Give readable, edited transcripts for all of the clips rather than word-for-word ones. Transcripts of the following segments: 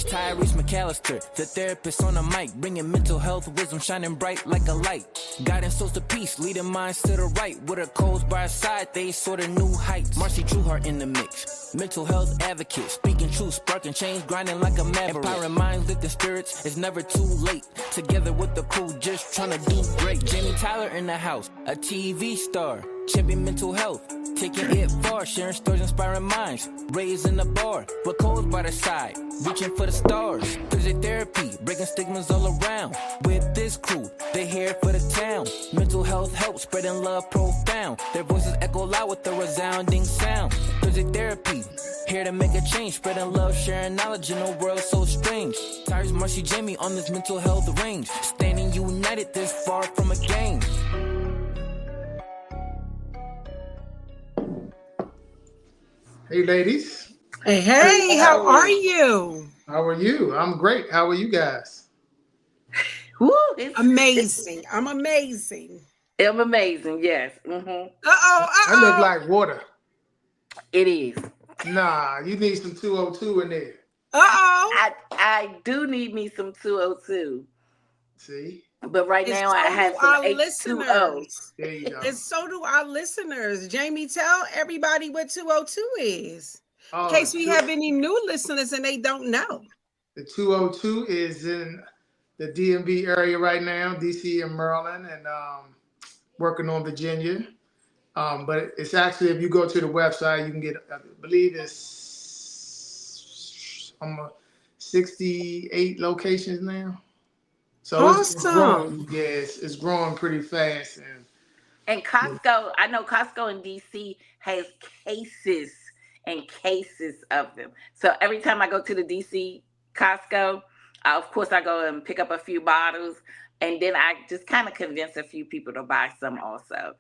Tyrese McAllister, the therapist on the mic, bringing mental health wisdom, shining bright like a light. Guiding souls to peace, leading minds to the right. With her codes by her side, they soar to new heights. Marcy Trueheart in the mix, mental health advocate, speaking truth, sparking change, grinding like a maverick. Empowering minds, lifting spirits, it's never too late. Together with the crew, just trying to do great. Jamie Tyler in the house, a TV star, champion mental health, taking it far, sharing stories, inspiring minds, raising the bar, with codes by their side, reaching for the stars. Thursday therapy, breaking stigmas all around. With this crew, they here for the town. Mental health help, spreading love profound. Their voices echo loud with a resounding sound. Thursday therapy, here to make a change, spreading love, sharing knowledge in a world so strange. Tyreese, Marcy, Jamie on this mental health range, standing united this far from a game. Hey, ladies. Hey, how are you? How are you? I'm great. How are you guys? Woo, Amazing. I'm amazing. I'm amazing, yes. I look like water. It is. Nah, you need some 202 in there. I do need me some 202. See? But right now I have some H2O. There you go. And so do our listeners. Jamie, tell everybody what 202 is. In case we have any new listeners and they don't know. The 202 is in the DMV area right now, DC and Maryland, and working on Virginia. But it's actually, if you go to the website, you can get, I believe it's 68 locations now. So awesome. It's growing. Yes, it's growing pretty fast. And Costco, I know Costco in DC has cases and cases of them. So every time I go to the DC Costco, of course I go and pick up a few bottles, and then I just kind of convince a few people to buy some also.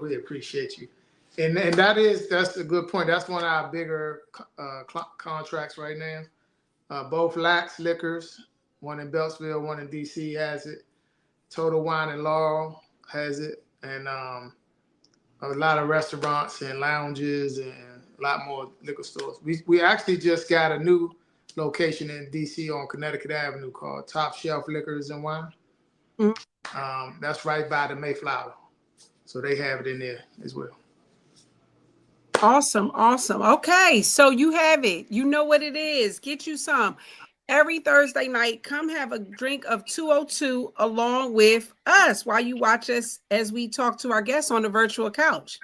Really appreciate you. And that's a good point. That's one of our bigger contracts right now. Both Lax Liquors, one in Beltsville, one in DC has it. Total Wine and Laurel has it. And a lot of restaurants and lounges and a lot more liquor stores. We actually just got a new location in DC on Connecticut Avenue called Top Shelf Liquors and Wine. Mm-hmm. That's right by the Mayflower. So they have it in there as well. Awesome. Okay, so you have it. You know what it is. Get you some. Every Thursday night, come have a drink of 202 along with us while you watch us as we talk to our guests on the virtual couch.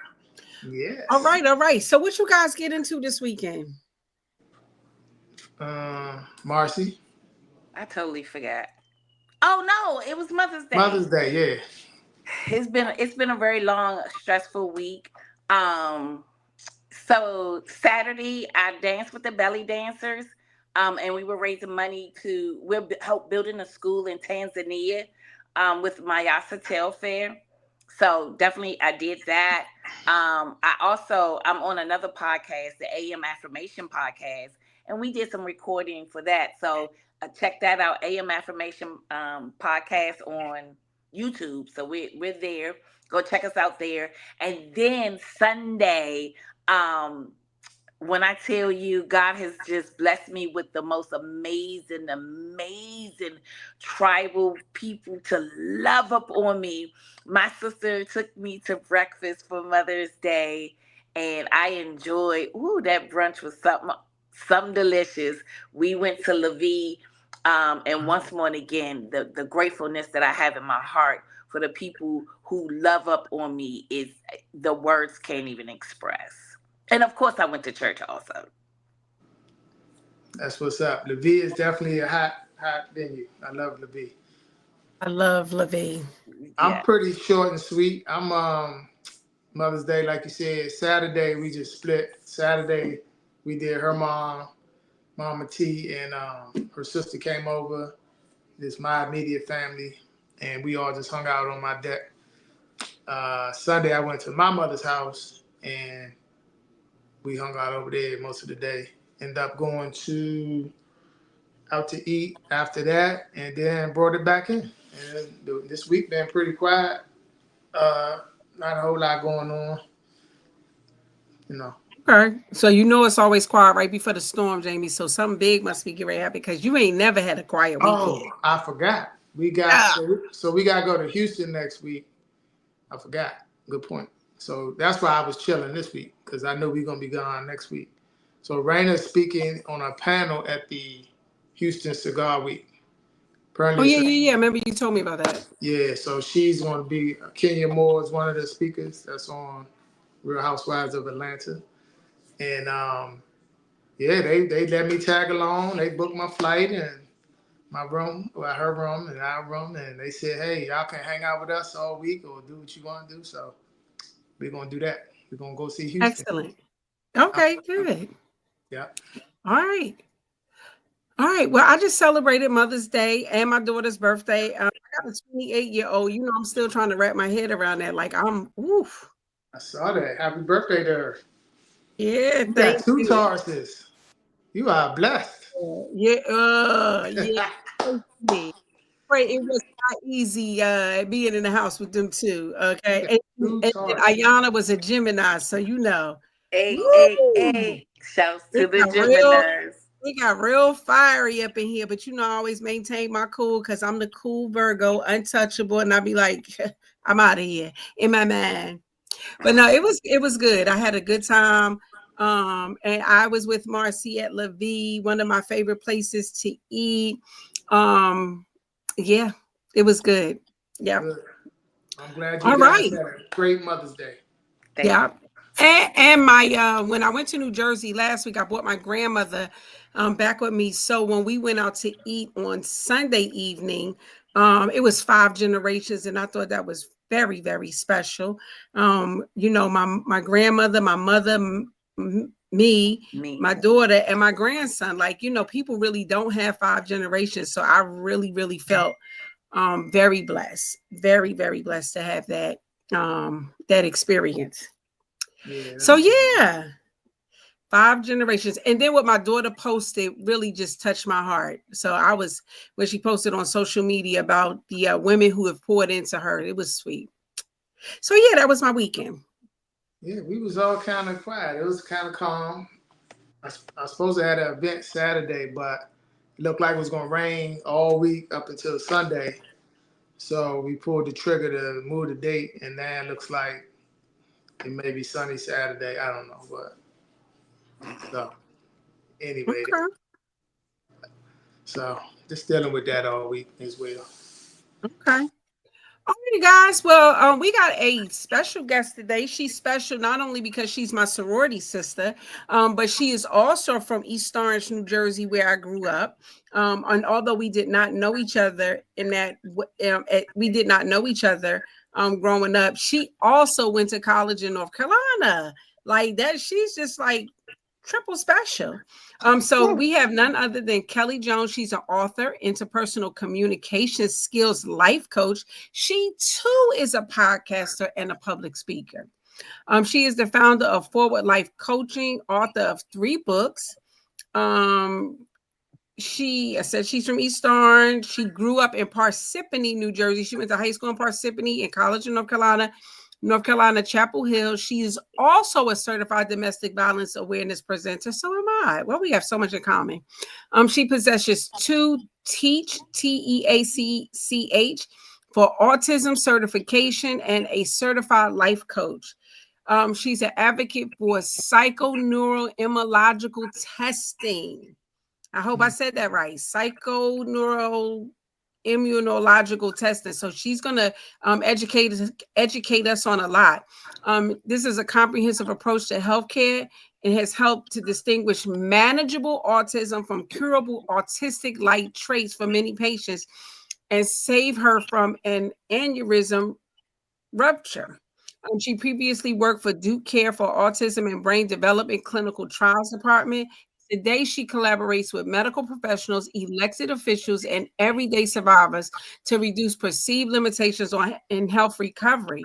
Yes. All right. So what you guys get into this weekend? Marcy? I totally forgot. Oh no, it was Mother's Day. Mother's Day, yeah. It's been a very long, stressful week. So Saturday I danced with the belly dancers. And we were raising money we're help building a school in Tanzania with Mayasa Tail Fair. So definitely I did that. I'm on another podcast, the AM Affirmation Podcast, and we did some recording for that. So check that out, AM Affirmation Podcast on YouTube. So we're there. Go check us out there. And then Sunday, when I tell you God has just blessed me with the most amazing tribal people to love up on me. My sister took me to breakfast for Mother's Day, and I enjoyed, that brunch was something delicious. We went to La Vie, and once more and again, the gratefulness that I have in my heart for the people who love up on me is the words can't even express. And of course, I went to church also. That's what's up. La Vie is definitely a hot venue. I love La Vie. I love La Vie. I'm pretty short and sweet. I'm Mother's Day, like you said. Saturday we just split. Saturday we did her mom, Mama T, and her sister came over. It's my immediate family, and we all just hung out on my deck. Sunday I went to my mother's house, and we hung out over there most of the day. Ended up going out to eat after that, and then brought it back in. And this week been pretty quiet. Not a whole lot going on. Okay. So you know it's always quiet right before the storm, Jamie. So something big must be getting ready to happen because you ain't never had a quiet weekend. Oh, I forgot. We got Yeah. so we got to go to Houston next week. I forgot. Good point. So that's why I was chilling this week because I knew we are gonna be gone next week. So Raina's speaking on a panel at the Houston Cigar Week. Oh, Apparently, yeah, yeah, yeah. Remember you told me about that. yeah. So she's going to be Kenya Moore is one of the speakers that's on Real Housewives of Atlanta, and yeah, they let me tag along. They booked my flight and my room, well, her room and our room, and they said, hey, y'all can hang out with us all week or do what you want to do. So we're gonna do that. We're gonna go see Houston. Excellent. Okay, good. Yeah. All right. All right. Well, I just celebrated Mother's Day and my daughter's birthday. I got a 28-year-old. You know, I'm still trying to wrap my head around that. Like, oof. I saw that. Happy birthday to her. Yeah, You got thank two you. Tauruses. You are blessed. Yeah, yeah. Thank you. Right, it was not easy being in the house with them two. You Okay, got and, two and then Tauruses. Ayana was a Gemini, so you know, Hey, hey, woo, hey. Shouts to it the got real, Geminis. it got real fiery up in here. But you know, I always maintain my cool because I'm the cool Virgo, untouchable, and I be like, I'm out of here in my mind. But no, it was good. I had a good time. And I was with Marcy at La Vie, one of my favorite places to eat. Um, yeah, it was good. Yeah. Good. I'm glad you All guys right. had a great Mother's Day. Thank Yeah. you. And my when I went to New Jersey last week, I brought my grandmother back with me. So when we went out to eat on Sunday evening, it was 5 generations, and I thought that was very, very special. You know, my grandmother, my mother, me, Me. my daughter, and my grandson. Like, you know, people really don't have 5 generations. So I really, really felt very blessed, very, very blessed to have that experience. Yeah, So that's yeah, 5 generations. And then what my daughter posted really just touched my heart. So I was when she posted on social media about the women who have poured into her. It was sweet. So yeah, that was my weekend. yeah. We was all kind of quiet. It was kind of calm. I was supposed to have an event Saturday, but it looked like it was gonna rain all week up until Sunday. So we pulled the trigger to move the date, and now it looks like it may be sunny Saturday. I don't know, but so anyway, Okay. so just dealing with that all week as well. Okay. All right, guys. Well, we got a special guest today. She's special not only because she's my sorority sister, but she is also from East Orange, New Jersey, where I grew up. And although we did not know each other we did not know each other growing up, she also went to college in North Carolina. Like that, she's just like triple special. So we have none other than Kelly Jones. She's an author, interpersonal communication skills life coach. She too is a podcaster and a public speaker. She is the founder of Forward Life Coaching, author of 3 books. I said she's from East Orange. She grew up in Parsippany, New Jersey. She went to high school in Parsippany and college in North Carolina, Chapel Hill. She is also a certified domestic violence awareness presenter. So am I. Well, we have so much in common. She possesses 2 TEACCH for autism certification and a certified life coach. She's an advocate for psychoneuroimmunological testing. I hope I said that right. Psychoneuroimmunological testing. So she's going to educate us on a lot. This is a comprehensive approach to healthcare and has helped to distinguish manageable autism from curable autistic-like traits for many patients and save her from an aneurysm rupture. She previously worked for Duke Care for Autism and Brain Development Clinical Trials Department. Today, she collaborates with medical professionals, elected officials, and everyday survivors to reduce perceived limitations in health recovery.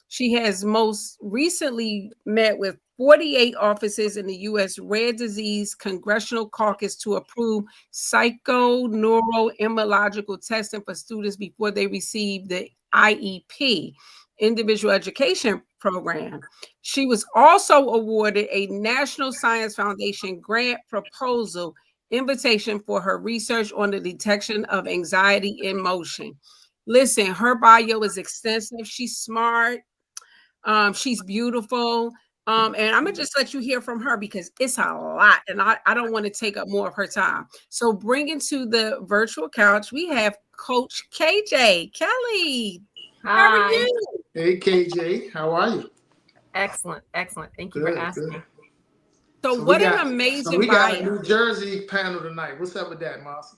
She has most recently met with 48 offices in the U.S. Rare Disease Congressional Caucus to approve psychoneuroimmunological testing for students before they receive the IEP. individual education program. She was also awarded a National Science Foundation grant proposal invitation for her research on the detection of anxiety in motion. Listen, her bio is extensive. She's smart. She's beautiful. And I'm gonna just let you hear from her because it's a lot, and I don't want to take up more of her time. So bringing to the virtual couch, we have Coach KJ Kelly. How are Hi. you? Hey, KJ, how are you? Excellent. Thank you for asking. Good. So what an So amazing we got a bio. New Jersey panel tonight. What's up with that, Marcy?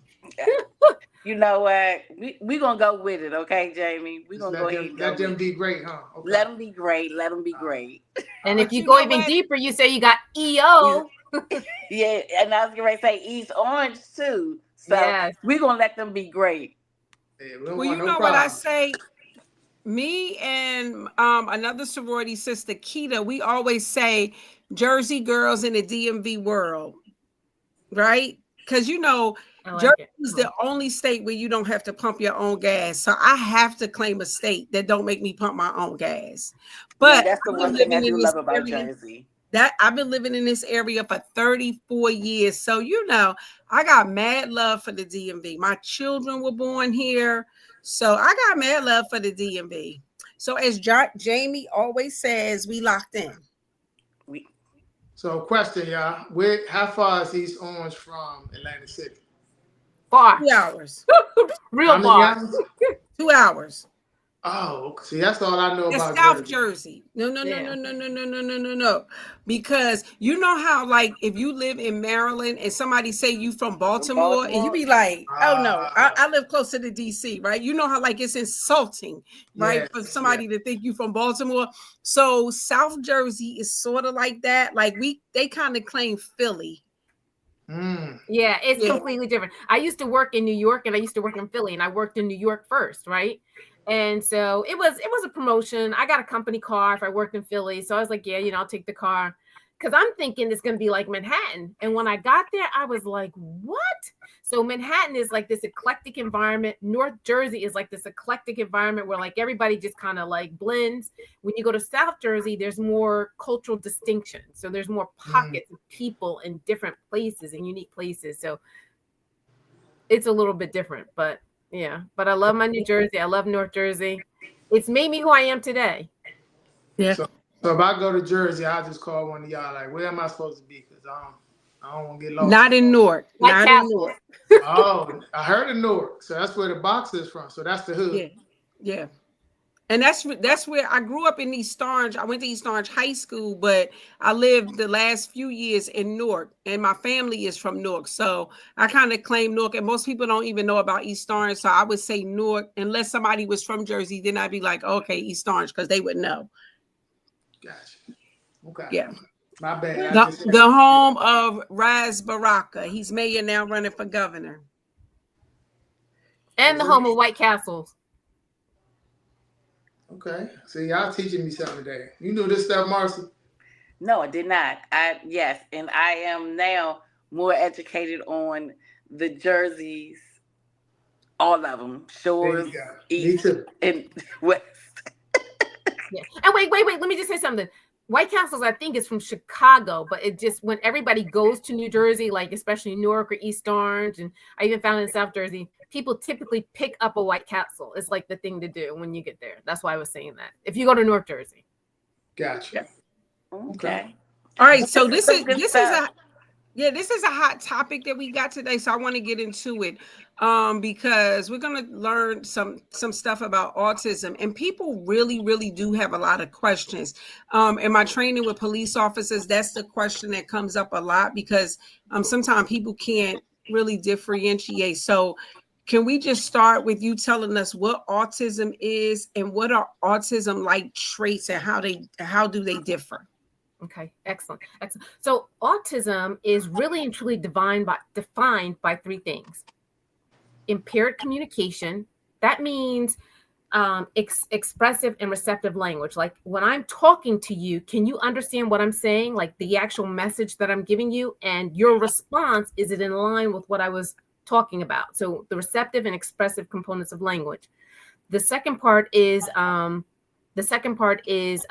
You know what? We gonna go with it, okay, Jamie? We gonna go ahead and let them be great, huh? Okay. Let them be great. Let them be great. And if you you go know even what? deeper, you say you got EO. Yeah, and I was gonna say East Orange too. So Yes. we're gonna let them be great. Yeah, we don't Well, want you no know what I problems. say? Me and another sorority sister, Keita, we always say Jersey girls in the DMV world, right? Because you know, I like Jersey it. is the only state where you don't have to pump your own gas. So I have to claim a state that don't make me pump my own gas. But Yeah, that's the I've been one thing I living in do this love about area. Jersey. That I've been living in this area for 34 years. So, you know, I got mad love for the DMV. My children were born here. So I got mad love for the DMV. So as Jamie always says, we locked in. So, question, y'all: how far is East Orange from Atlantic City? Far. 2 hours. Real How many far. hours? 2 hours. Oh, see, that's all I know That's about South Jersey. Jersey. No. Yeah. No. Because you know how, like, if you live in Maryland and somebody say you from Baltimore, and you be like, oh no, I live closer to DC, right? You know how like it's insulting, right? For somebody to think you from Baltimore. So South Jersey is sort of like that. Like they kind of claim Philly. Yeah, it's completely different. I used to work in New York and I used to work in Philly, and I worked in New York first, right? And so it was a promotion. I got a company car if I worked in Philly. So I was like, yeah, I'll take the car. Because I'm thinking it's going to be like Manhattan. And when I got there, I was like, what? So Manhattan is like this eclectic environment. North Jersey is like this eclectic environment where like everybody just kind of like blends. When you go to South Jersey, there's more cultural distinction. So there's more pockets of people in different places and unique places. So it's a little bit different, but yeah. But I love my New Jersey. I love North Jersey. It's made me who I am today. Yeah. So if I go to Jersey, I'll just call one of y'all. Like, where am I supposed to be? Because I don't want to get lost. Not in Newark. White Castle. Oh, I heard of Newark. So that's where the box is from. So that's the hood. Yeah. And that's where I grew up in East Orange. I went to East Orange High School, but I lived the last few years in Newark, and my family is from Newark. So I kind of claim Newark, and most people don't even know about East Orange. So I would say Newark, unless somebody was from Jersey, then I'd be like, okay, East Orange, because they would know. Gotcha. Okay. Yeah. My bad. The home of Raz Baraka. He's mayor now, running for governor. And the home of White Castles. Okay. See, y'all teaching me something today. You knew this stuff, Marcy? No, I did not. Yes, and I am now more educated on the jerseys, all of them, shores, east, and west. Yeah. And wait. Let me just say something. White Castles, I think, is from Chicago, but it just, when everybody goes to New Jersey, like especially Newark or East Orange, and I even found it in South Jersey, people typically pick up a White Castle. It's like the thing to do when you get there. That's why I was saying that. If you go to North Jersey. Gotcha. Okay. All right. So this is a hot topic that we got today. So I want to get into it because we're going to learn some stuff about autism, and people really do have a lot of questions. In my training with police officers, that's the question that comes up a lot because sometimes people can't really differentiate. So can we just start with you telling us what autism is and what are autism-like traits and how do they differ? Okay, excellent. So autism is really and truly defined by three things. Impaired communication. That means expressive and receptive language. Like when I'm talking to you, can you understand what I'm saying? Like the actual message that I'm giving you, and your response, is it in line with what I was talking about? So the receptive and expressive components of language. The second part is The second part is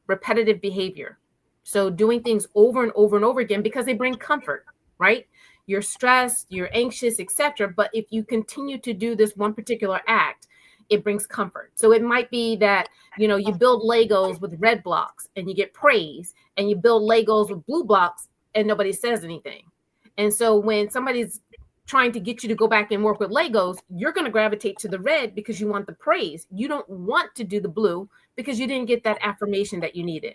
repetitive behavior. So doing things over and over and over again because they bring comfort, right? You're stressed, you're anxious, etc. But if you continue to do this one particular act, it brings comfort. So it might be that, you build Legos with red blocks and you get praise, and you build Legos with blue blocks and nobody says anything. And so when somebody's trying to get you to go back and work with Legos, you're going to gravitate to the red because you want the praise. You don't want to do the blue because you didn't get that affirmation that you needed.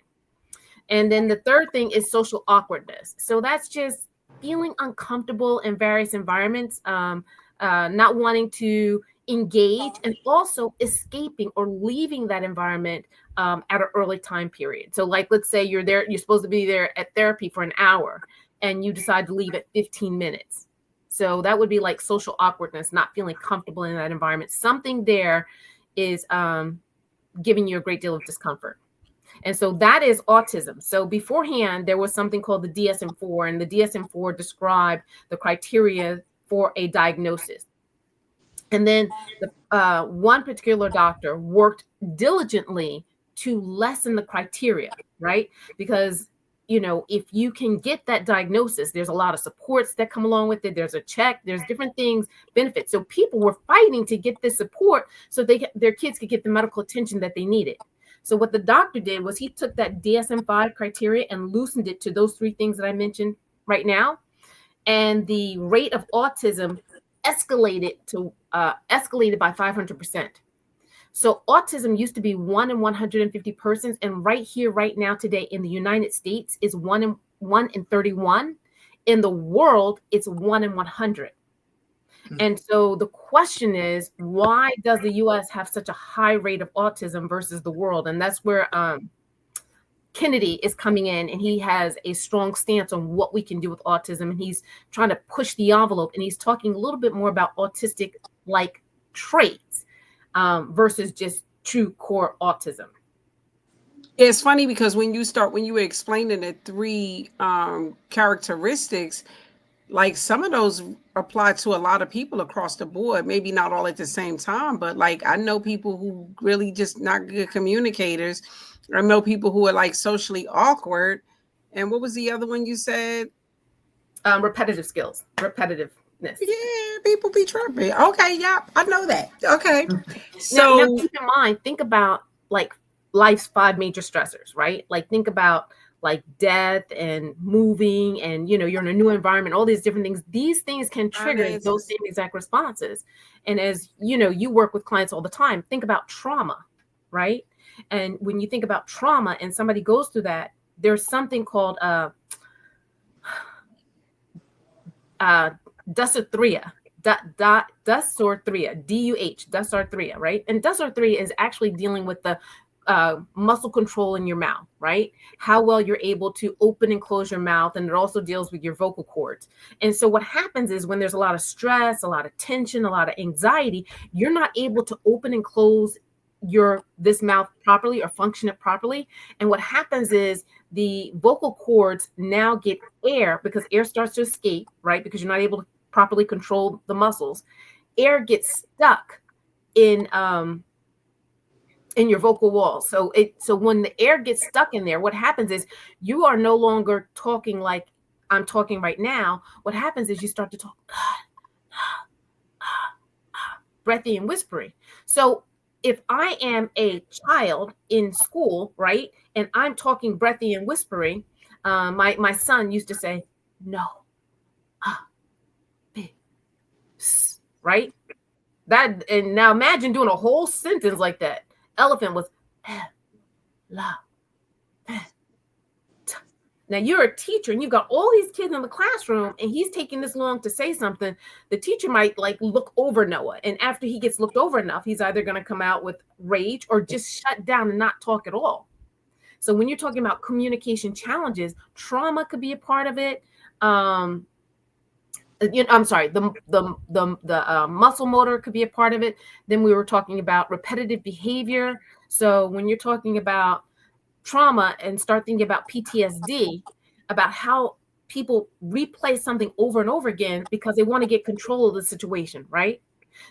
And then the third thing is social awkwardness. So that's just feeling uncomfortable in various environments, not wanting to engage, and also escaping or leaving that environment at an early time period. So like, let's say you're there, you're supposed to be there at therapy for an hour and you decide to leave at 15 minutes. So that would be like social awkwardness, not feeling comfortable in that environment. Something there is giving you a great deal of discomfort. And so that is autism. So beforehand, there was something called the DSM-4, and the DSM-4 described the criteria for a diagnosis. And then one particular doctor worked diligently to lessen the criteria, right? Because, if you can get that diagnosis, there's a lot of supports that come along with it. There's a check, there's different things, benefits. So people were fighting to get this support so their kids could get the medical attention that they needed. So what the doctor did was he took that DSM-5 criteria and loosened it to those three things that I mentioned right now. And the rate of autism escalated by 500%. So autism used to be 1 in 150 persons. And right here, right now, today in the United States is 1 in 31. In the world, it's 1 in 100. And so the question is, why does the U.S. have such a high rate of autism versus the world? And that's where Kennedy is coming in, and he has a strong stance on what we can do with autism. And he's trying to push the envelope, and he's talking a little bit more about autistic-like traits versus just true core autism. It's funny because when you were explaining the three characteristics, like some of those apply to a lot of people across the board, maybe not all at the same time, but like I know people who really just not good communicators. I know people who are like socially awkward. And what was the other one you said? Repetitive skills, repetitiveness. Yeah, people be tripping. Okay, yeah, I know that. Okay. So now keep in mind, think about like life's 5 major stressors, right? Like think about like death and moving and, you're in a new environment, all these different things. These things can trigger those same exact responses. And as you work with clients all the time, think about trauma, right? And when you think about trauma and somebody goes through that, there's something called dysarthria, dysarthria, right? And dysarthria is actually dealing with the muscle control in your mouth, right? How well you're able to open and close your mouth. And it also deals with your vocal cords. And so what happens is when there's a lot of stress, a lot of tension, a lot of anxiety, you're not able to open and close this mouth properly or function it properly. And what happens is the vocal cords now get air because air starts to escape, right? Because you're not able to properly control the muscles. Air gets stuck in your vocal walls. So when the air gets stuck in there, what happens is you are no longer talking like I'm talking right now. What happens is you start to talk breathy and whispery. So if I am a child in school, right, and I'm talking breathy and whispery, my son used to say, no, right? And now imagine doing a whole sentence like that. Elephant was la. Now you're a teacher and you've got all these kids in the classroom and he's taking this long to say something. The teacher might like look over Noah. And after he gets looked over enough, he's either going to come out with rage or just shut down and not talk at all. So when you're talking about communication challenges, trauma could be a part of it. I'm sorry, the muscle motor could be a part of it. Then we were talking about repetitive behavior. So when you're talking about trauma and start thinking about PTSD, about how people replay something over and over again because they want to get control of the situation, right?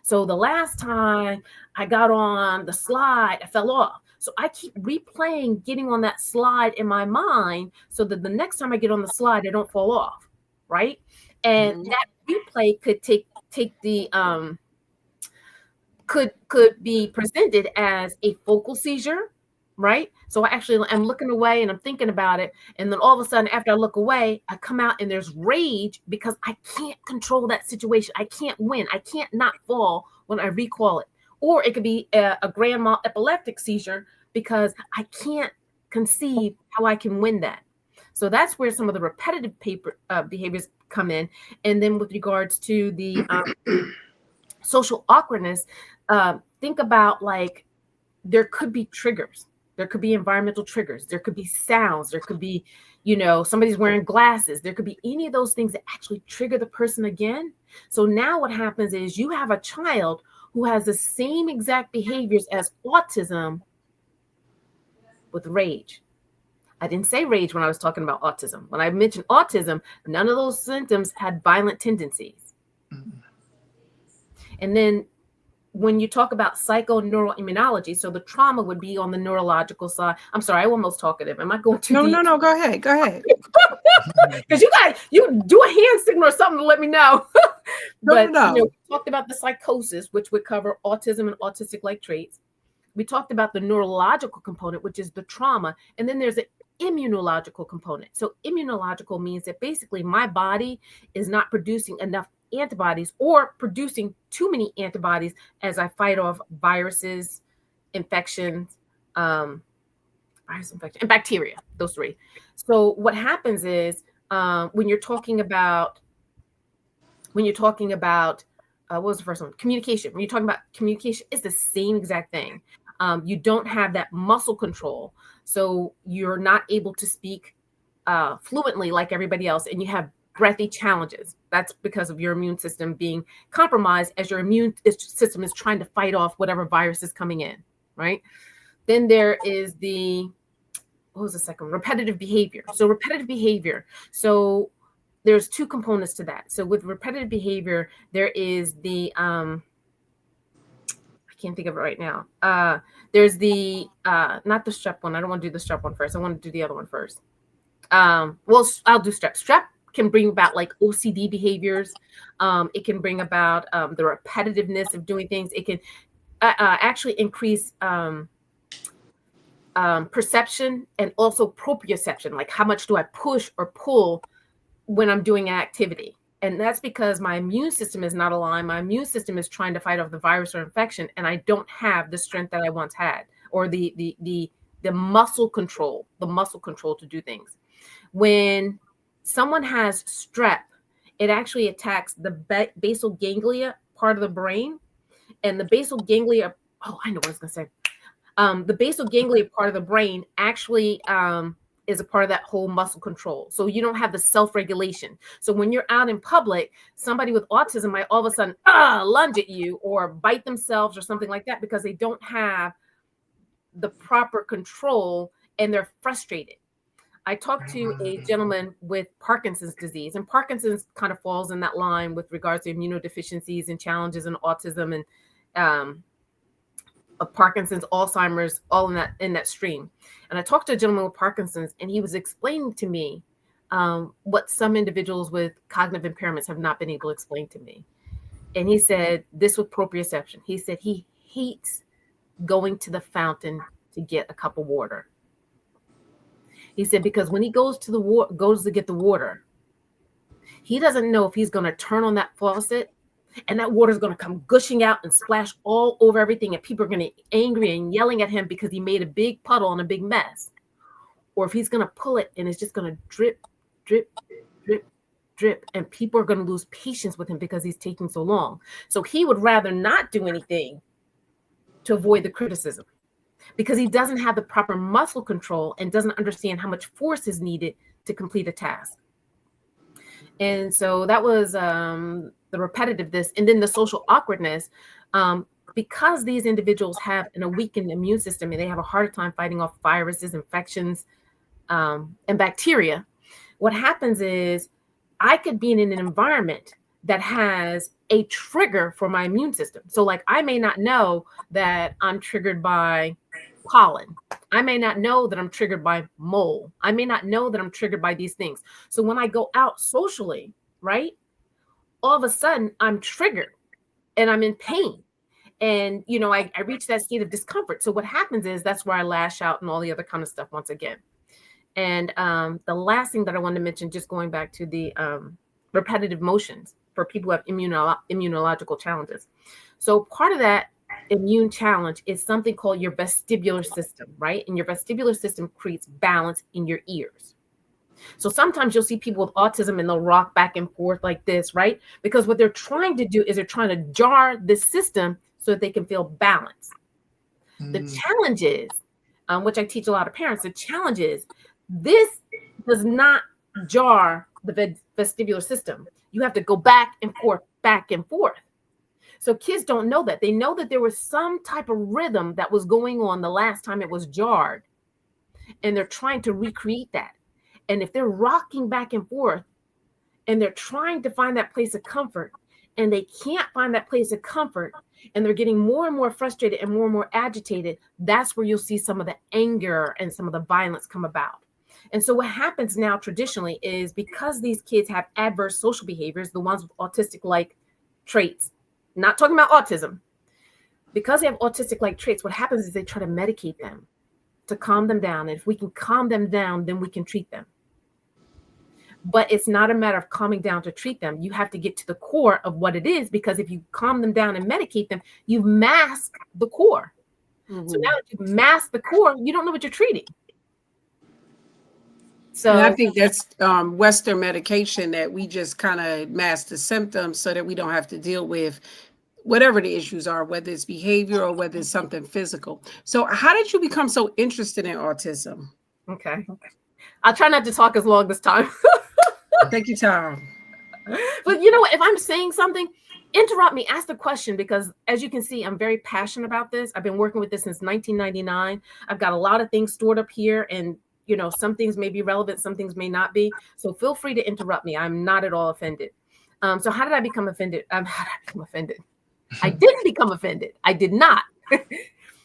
So the last time I got on the slide, I fell off. So I keep replaying getting on that slide in my mind so that the next time I get on the slide, I don't fall off, right? And that replay could take the could be presented as a focal seizure, right? So I'm looking away and I'm thinking about it, and then all of a sudden, after I look away, I come out and there's rage because I can't control that situation. I can't win. I can't not fall when I recall it. Or it could be a grand mal epileptic seizure because I can't conceive how I can win that. So that's where some of the repetitive behaviors come in. And then with regards to the social awkwardness, think about like there could be triggers. There could be environmental triggers. There could be sounds. There could be, somebody's wearing glasses. There could be any of those things that actually trigger the person again. So now what happens is you have a child who has the same exact behaviors as autism with rage. I didn't say rage when I was talking about autism. When I mentioned autism, none of those symptoms had violent tendencies. And then when you talk about psychoneuroimmunology, so the trauma would be on the neurological side. I'm sorry, I'm almost talkative. Am I going too deep? No, go ahead. Because you do a hand signal or something to let me know. But we talked about the psychosis, which would cover autism and autistic-like traits. We talked about the neurological component, which is the trauma. And then there's an immunological component. So immunological means that basically my body is not producing enough antibodies or producing too many antibodies as I fight off viruses, infections, and bacteria, those three. So what happens is when you're talking about what was the first one? Communication. When you're talking about communication, it's the same exact thing. You don't have that muscle control. So you're not able to speak fluently like everybody else, and you have breathy challenges. That's because of your immune system being compromised as your immune system is trying to fight off whatever virus is coming in, right? Then there is repetitive behavior. So repetitive behavior. So there's two components to that. So with repetitive behavior, there is the, I can't think of it right now. There's the, not the strep one. I don't want to do the strep one first. I want to do the other one first. Well, I'll do strep. Strep can bring about like OCD behaviors. It can bring about the repetitiveness of doing things. It can actually increase perception and also proprioception, like how much do I push or pull when I'm doing an activity. And that's because my immune system is not aligned. My immune system is trying to fight off the virus or infection, and I don't have the strength that I once had, or the muscle control, to do things. When someone has strep, it actually attacks the basal ganglia part of the brain, and the basal ganglia. Oh, I know what I was going to say. The basal ganglia part of the brain actually is a part of that whole muscle control. So you don't have the self-regulation. So when you're out in public, somebody with autism might all of a sudden lunge at you or bite themselves or something like that because they don't have the proper control and they're frustrated. I talked to a gentleman with Parkinson's disease, and Parkinson's kind of falls in that line with regards to immunodeficiencies and challenges in autism and Parkinson's, Alzheimer's, all in that stream. And I talked to a gentleman with Parkinson's, and he was explaining to me what some individuals with cognitive impairments have not been able to explain to me. And he said this with proprioception. He said he hates going to the fountain to get a cup of water. He said because when he goes to get the water, he doesn't know if he's going to turn on that faucet and that water is going to come gushing out and splash all over everything, and people are going to be angry and yelling at him because he made a big puddle and a big mess. Or if he's going to pull it and it's just going to drip, drip, drip, drip, and people are going to lose patience with him because he's taking so long. So he would rather not do anything to avoid the criticism because he doesn't have the proper muscle control and doesn't understand how much force is needed to complete a task. And so that was the repetitiveness, and then the social awkwardness, because these individuals have a weakened immune system and they have a harder time fighting off viruses, infections, and bacteria. What happens is I could be in an environment that has a trigger for my immune system. So like I may not know that I'm triggered by pollen. I may not know that I'm triggered by mold. I may not know that I'm triggered by these things. So when I go out socially, right, all of a sudden I'm triggered and I'm in pain. And, I reach that state of discomfort. So what happens is that's where I lash out and all the other kind of stuff once again. And the last thing that I wanted to mention, just going back to the repetitive motions for people who have immunological challenges. So part of that immune challenge is something called your vestibular system, right? And your vestibular system creates balance in your ears. So sometimes you'll see people with autism and they'll rock back and forth like this, right? Because what they're trying to do is they're trying to jar this system so that they can feel balance. The challenge is, which I teach a lot of parents, the challenge is this does not jar the vestibular system. You have to go back and forth, back and forth. So kids don't know that. They know that there was some type of rhythm that was going on the last time it was jarred, and they're trying to recreate that. And if they're rocking back and forth and they're trying to find that place of comfort and they can't find that place of comfort and they're getting more and more frustrated and more agitated, that's where you'll see some of the anger and some of the violence come about. And so what happens now traditionally is because these kids have adverse social behaviors, the ones with autistic-like traits, not talking about autism, because they have autistic-like traits, what happens is they try to medicate them to calm them down. And if we can calm them down, then we can treat them. But it's not a matter of calming down to treat them. You have to get to the core of what it is, because if you calm them down and medicate them, you've masked the core. Mm-hmm. So now that you've masked the core, you don't know what you're treating. So and I think that's Western medication, that we just kind of mask the symptoms so that we don't have to deal with whatever the issues are, whether it's behavior or whether it's something physical. So how did you become so interested in autism? Okay. I'll try not to talk as long this time. Take your time. But you know what? If I'm saying something, interrupt me, ask the question, because as you can see, I'm very passionate about this. I've been working with this since 1999. I've got a lot of things stored up here, and some things may be relevant, some things may not be. So feel free to interrupt me. I'm not at all offended. So how did I become offended? How did I become offended? I didn't become offended. I did not.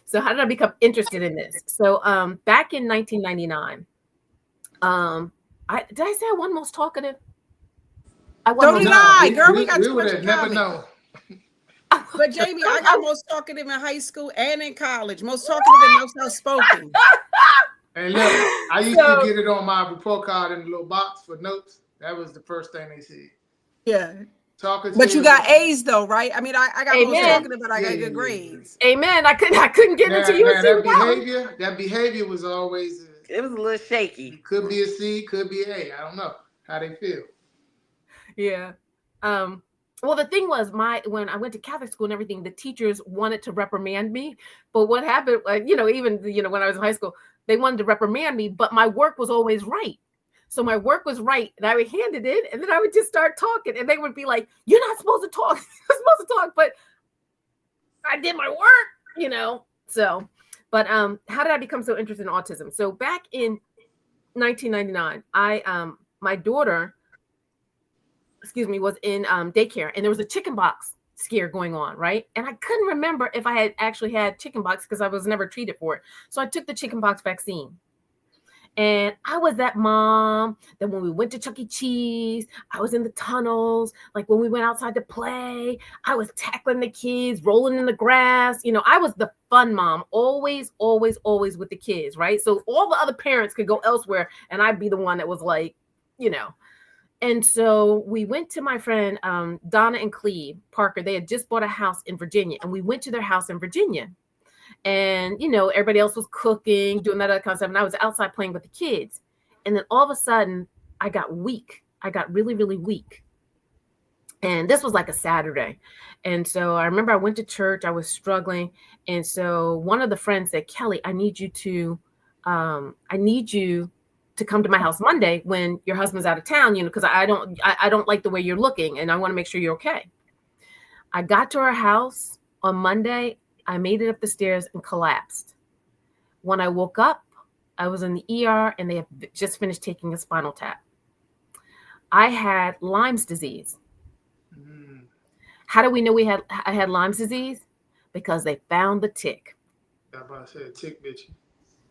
So how did I become interested in this? So back in 1999, did I say I wasn't most talkative? So did I, girl. We got we would have never known. But Jamie, I got most talkative in high school and in college. Most talkative and most outspoken. And look, I used to get it on my report card in the little box for notes. That was the first thing they said. Yeah. Talkative. But you got A's though, right? I mean, I got Amen. most talkative, but I got good grades. Amen. I couldn't get into UNC. That behavior was always it was a little shaky. It could be a C, could be an A. I don't know how they feel. Yeah. Well, the thing was, when I went to Catholic school and everything, the teachers wanted to reprimand me. But what happened, even when I was in high school, they wanted to reprimand me, but my work was always right. So my work was right, and I would hand it in, and then I would just start talking, and they would be like, "You're not supposed to talk. You're supposed to talk," but I did my work, So, but how did I become so interested in autism? So back in 1999, my daughter, was in daycare, and there was a chickenpox scare going on, right? And I couldn't remember if I had actually had chickenpox because I was never treated for it. So I took the chickenpox vaccine. And I was that mom that when we went to Chuck E. Cheese, I was in the tunnels. Like when we went outside to play, I was tackling the kids, rolling in the grass. I was the fun mom, always, always, always with the kids, right? So all the other parents could go elsewhere, and I'd be the one that was like, And so we went to my friend Donna and Cleve Parker. They had just bought a house in Virginia, and we went to their house in Virginia. And, everybody else was cooking, doing that other kind of stuff. And I was outside playing with the kids. And then all of a sudden, I got weak. I got really, really weak. And this was like a Saturday. And so I remember I went to church. I was struggling. And so one of the friends said, "Kelly, I need you to come to my house Monday when your husband's out of town, because I don't like the way you're looking, and I want to make sure you're okay." I got to our house on Monday. I made it up the stairs and collapsed. When I woke up, I was in the ER, and they had just finished taking a spinal tap. I had Lyme's disease. How do we know I had Lyme's disease? Because they found the tick. I about to say a tick bit you.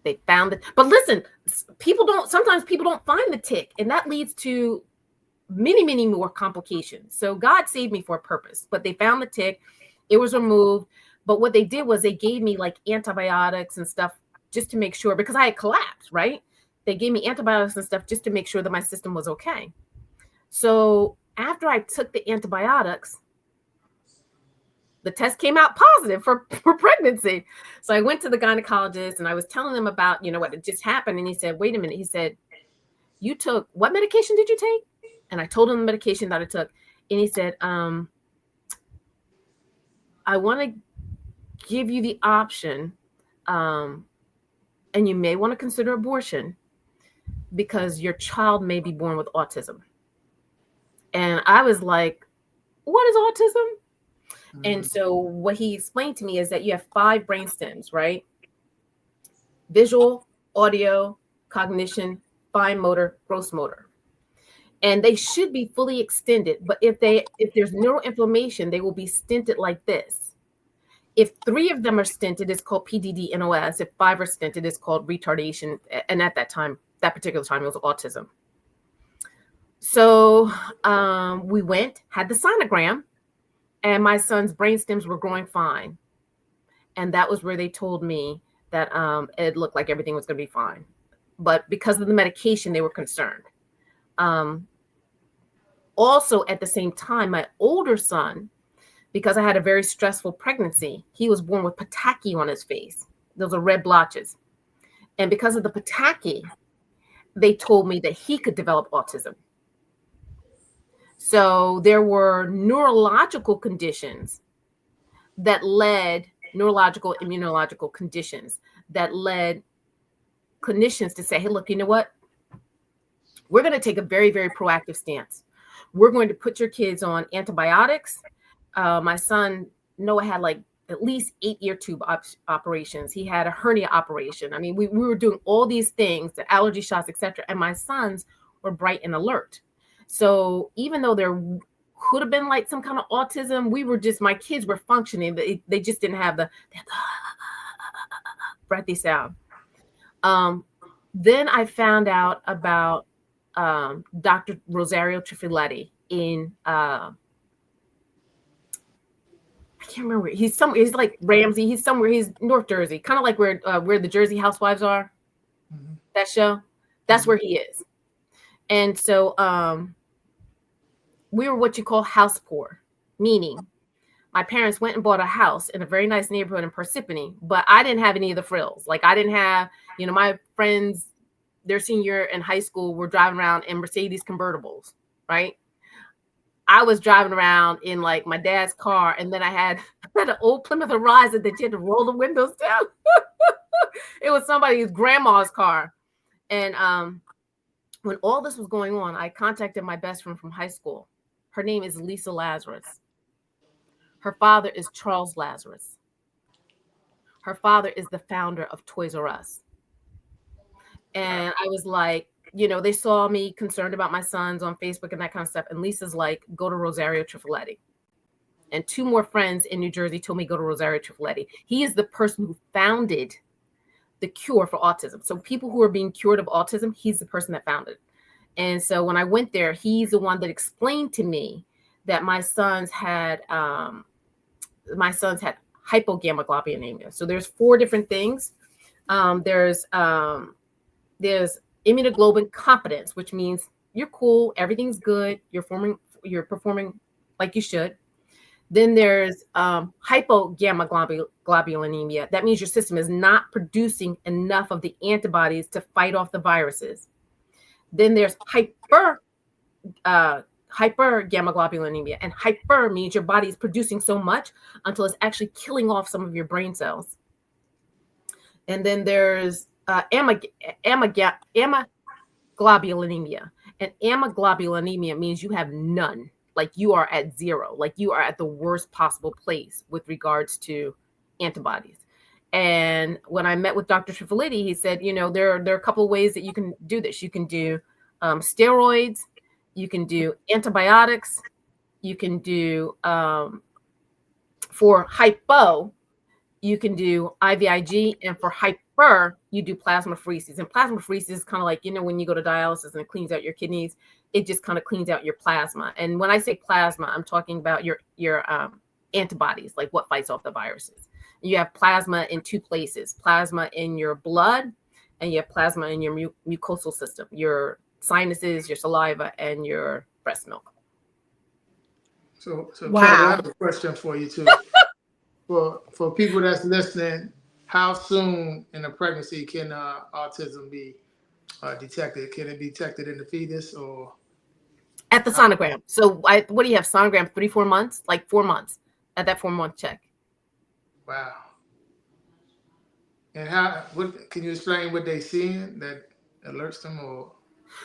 They found it. But listen, sometimes people don't find the tick, and that leads to many, many more complications. So God saved me for a purpose, but they found the tick. It was removed. But what they did was they gave me like antibiotics and stuff just to make sure, because I had collapsed, right? They gave me antibiotics and stuff just to make sure that my system was okay. So after I took the antibiotics, the test came out positive for pregnancy. So I went to the gynecologist and I was telling them about, what had just happened. And he said, wait a minute. He said, you took, what medication did you take? And I told him the medication that I took. And he said, I want to give you the option, and you may want to consider abortion because your child may be born with autism. And I was like, what is autism? And so what he explained to me is that you have 5 brain stems, right? Visual, audio, cognition, fine motor, gross motor. And they should be fully extended. But if there's neuroinflammation, they will be stinted like this. If 3 of them are stinted, it's called PDD-NOS. If 5 are stinted, it's called retardation. And at that particular time, it was autism. So we went, had the sonogram, and my son's brain stems were growing fine. And that was where they told me that it looked like everything was going to be fine. But because of the medication, they were concerned. Also, at the same time, my older son, because I had a very stressful pregnancy, he was born with pataki on his face. Those are red blotches. And because of the pataki, they told me that he could develop autism. So there were neurological conditions that led, neurological, immunological conditions that led clinicians to say, hey, look, you know what? We're going to take a very, very proactive stance. We're going to put your kids on antibiotics. My son, Noah, had like at least 8 ear tube operations. He had a hernia operation. I mean, we were doing all these things, the allergy shots, etc. And my sons were bright and alert. So even though there could have been like some kind of autism, my kids were functioning. They just didn't have the breathy sound. Then I found out about Dr. Rosario Trueheart in I can't remember. He's like Ramsey. He's somewhere. He's North Jersey, kind of like where the Jersey Housewives are. Mm-hmm. That show. That's where he is. And so we were what you call house poor, meaning my parents went and bought a house in a very nice neighborhood in Parsippany, but I didn't have any of the frills. Like I didn't have, my friends, their senior in high school were driving around in Mercedes convertibles, right? I was driving around in like my dad's car, and then I had an old Plymouth Horizon that you had to roll the windows down. It was somebody's grandma's car. And when all this was going on, I contacted my best friend from high school. Her name is Lisa Lazarus. Her father is Charles Lazarus. Her father is the founder of Toys R Us. And I was like, they saw me concerned about my sons on Facebook and that kind of stuff. And Lisa's like, go to Rosario Trueheart. And 2 more friends in New Jersey told me go to Rosario Trueheart. He is the person who founded the cure for autism. So people who are being cured of autism, he's the person that founded it. And so when I went there, he's the one that explained to me that my sons had hypogammaglobulinemia. So there's 4 different things. There's immunoglobulin competence, which means you're cool, everything's good, you're performing like you should. Then there's hypogammaglobulinemia. That means your system is not producing enough of the antibodies to fight off the viruses. Then there's hypergammaglobulinemia, and hyper means your body is producing so much until it's actually killing off some of your brain cells. And then there's amaglobulinemia, and amaglobulinemia means you have none. Like you are at 0, like you are at the worst possible place with regards to antibodies. And when I met with Dr. Trueheart, he said, there are a couple of ways that you can do this. You can do steroids, you can do antibiotics, you can do for hypo, you can do IVIG, and for hyper, you do plasmapheresis. And plasmapheresis is kind of like, when you go to dialysis and it cleans out your kidneys, it just kind of cleans out your plasma. And when I say plasma, I'm talking about your antibodies, like what fights off the viruses. You have plasma in two places: plasma in your blood, and you have plasma in your mucosal system, your sinuses, your saliva, and your breast milk. So Wow. Kelly, I have a question for you too. For people that's listening, how soon in a pregnancy can autism be detected? Can it be detected in the fetus or at the sonogram? So what do you have? Sonogram 3-4 months, like 4 months at that 4-month check. Wow. And what can you explain what they seeing that alerts them? Or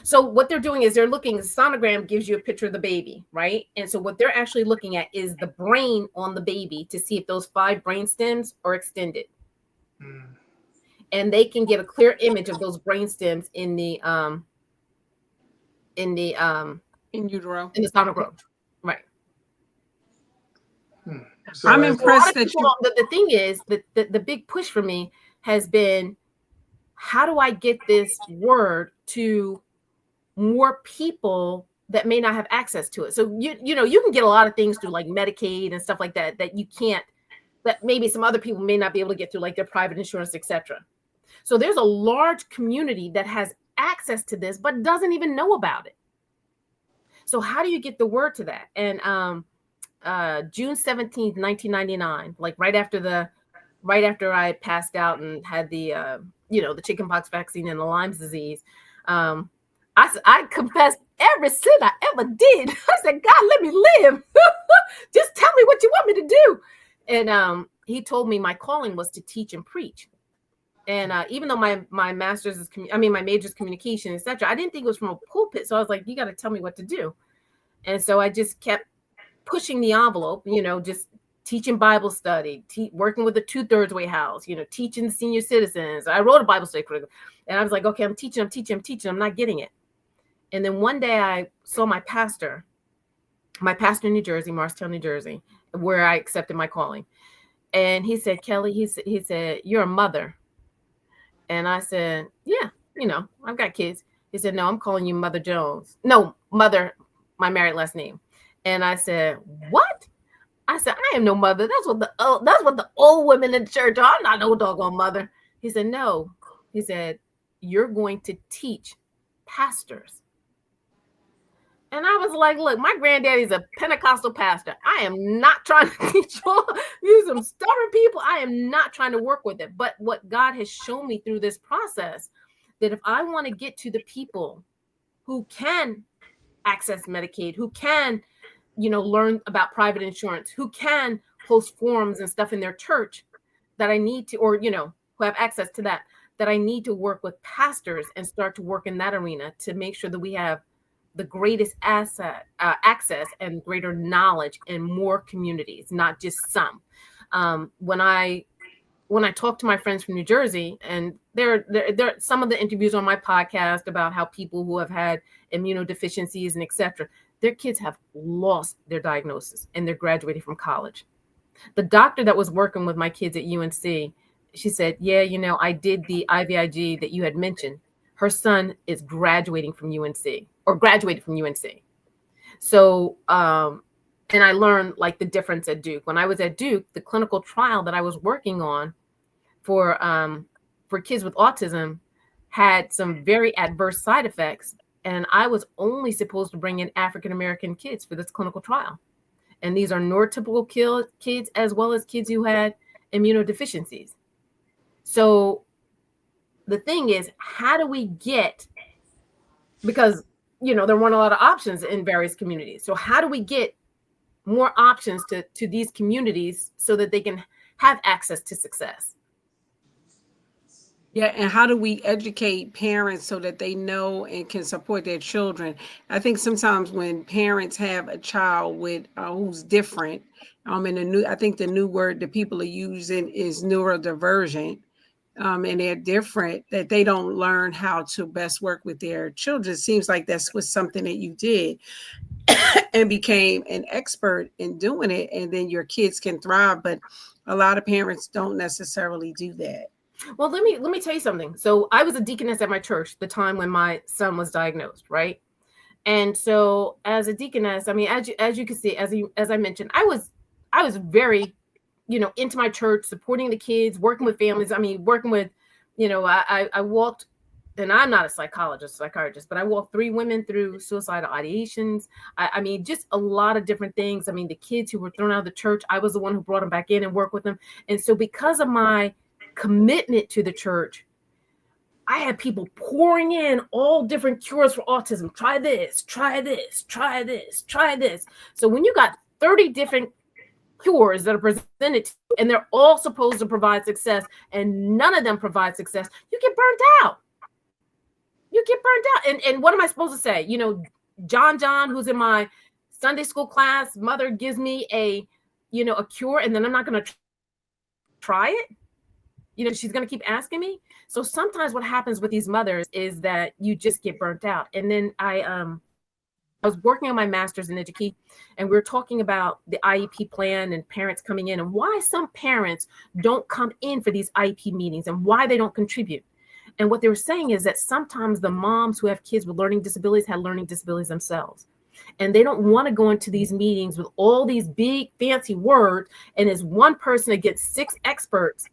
so what they're doing is they're looking. Sonogram gives you a picture of the baby, right? And so what they're actually looking at is the brain on the baby to see if those 5 brain stems are extended. And they can get a clear image of those brain stems in utero, in the sonogram, right? So I'm impressed that the thing is that the big push for me has been, how do I get this word to more people that may not have access to it? So you can get a lot of things through like Medicaid and stuff like that you can't, that maybe some other people may not be able to get through, like their private insurance, etc. So there's a large community that has access to this but doesn't even know about it. So how do you get the word to that? And June 17th, 1999, like right after I passed out and had the the chickenpox vaccine and the Lyme's disease, I confessed every sin I ever did. I said, God, let me live. Just tell me what you want me to do. And he told me my calling was to teach and preach. And even though my master's is, my major is communication, etc., I didn't think it was from a pulpit. So I was like, you got to tell me what to do. And so I just kept pushing the envelope, just teaching Bible study, working with the 2/3 way house, teaching senior citizens. I wrote a Bible study curriculum, and I was like, okay, I'm teaching, I'm not getting it. And then one day I saw my pastor in New Jersey, Marshalltown, New Jersey, where I accepted my calling. And he said, Kelly, he said, you're a mother. And I said, yeah, I've got kids. He said, no, I'm calling you Mother Jones. No, Mother, my married last name. And I said, what? I said, I am no mother. That's what the old women in the church are. I'm not no doggone mother. He said, no. He said, you're going to teach pastors. And I was like, look, my granddaddy's a Pentecostal pastor. I am not trying to teach you some stubborn people. I am not trying to work with it. But what God has shown me through this process, that if I want to get to the people who can access Medicaid, who can, learn about private insurance, who can post forums and stuff in their church, that I need to, or, who have access to that I need to work with pastors and start to work in that arena to make sure that we have the greatest access and greater knowledge in more communities, not just some. When I talk to my friends from New Jersey, and there some of the interviews on my podcast about how people who have had immunodeficiencies and etc., their kids have lost their diagnosis and they're graduating from college. The doctor that was working with my kids at UNC, she said, yeah, I did the IVIG that you had mentioned. Her son is graduating from UNC, or graduated from UNC. So, and I learned like the difference at Duke. When I was at Duke, the clinical trial that I was working on for kids with autism had some very adverse side effects. And I was only supposed to bring in African-American kids for this clinical trial. And these are neurotypical kids, as well as kids who had immunodeficiencies. So the thing is, how do we get, because, there weren't a lot of options in various communities. So how do we get more options to these communities so that they can have access to success? Yeah, and how do we educate parents so that they know and can support their children? I think sometimes when parents have a child with who's different, I think the new word that people are using is neurodivergent, and they're different, that they don't learn how to best work with their children. It seems like that's was something that you did. and became an expert in doing it, and then your kids can thrive. But a lot of parents don't necessarily do that. Well, let me tell you something. So I was a deaconess at my church the time when my son was diagnosed, right? And so as a deaconess, I mean, as you can see, as I mentioned, I was very, into my church, supporting the kids, working with families. I mean, working with, I walked, and I'm not a psychiatrist, but I walked 3 women through suicidal ideations. I mean, just a lot of different things. I mean, the kids who were thrown out of the church, I was the one who brought them back in and worked with them. And so because of my commitment to the church, I had people pouring in all different cures for autism. Try this, try this, try this, try this. So when you got 30 different cures that are presented to you, and they're all supposed to provide success, and none of them provide success, you get burnt out. You get burnt out. And what am I supposed to say? John, who's in my Sunday school class, mother gives me a cure, and then I'm not going to try it. She's going to keep asking me. So sometimes what happens with these mothers is that you just get burnt out. And then I was working on my master's in education, and we were talking about the IEP plan and parents coming in, and why some parents don't come in for these IEP meetings and why they don't contribute. And what they were saying is that sometimes the moms who have kids with learning disabilities have learning disabilities themselves. And they don't want to go into these meetings with all these big fancy words, and as one person against 6 experts.